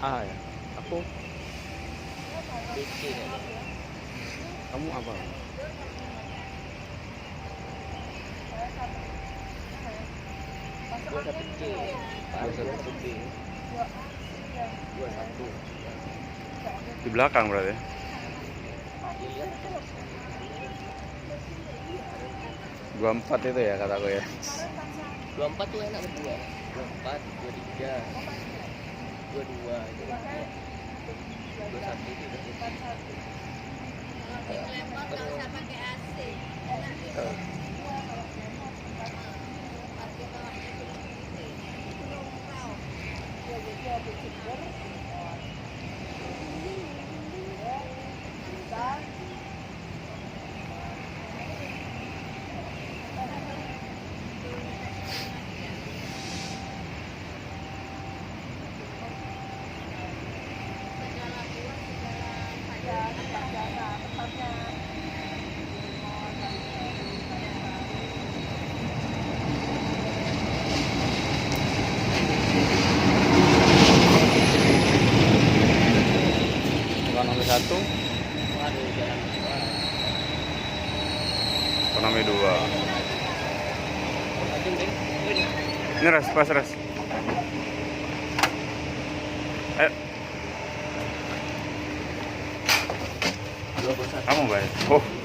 A ya. Aku BC kayaknya. kamu apa? Dua satu C. Pak, 21 B. 21. Di belakang berarti. Dilihat 24 itu ya kataku ya. 24 tuh enak berdua. 24, 23, 22 itu. 21 itu udah putih. Lempar nggak usah pakai AC. Enak gitu. Parkir bawahnya belum gitu. Belum tahu. Segala buah, segala Bukan nomor 1, Waduh, jalan dua. ekonomi 2. Lanjut, Bang. Ini. Ini ras, pas ras. Ayo, 21. kamu baik. Oh.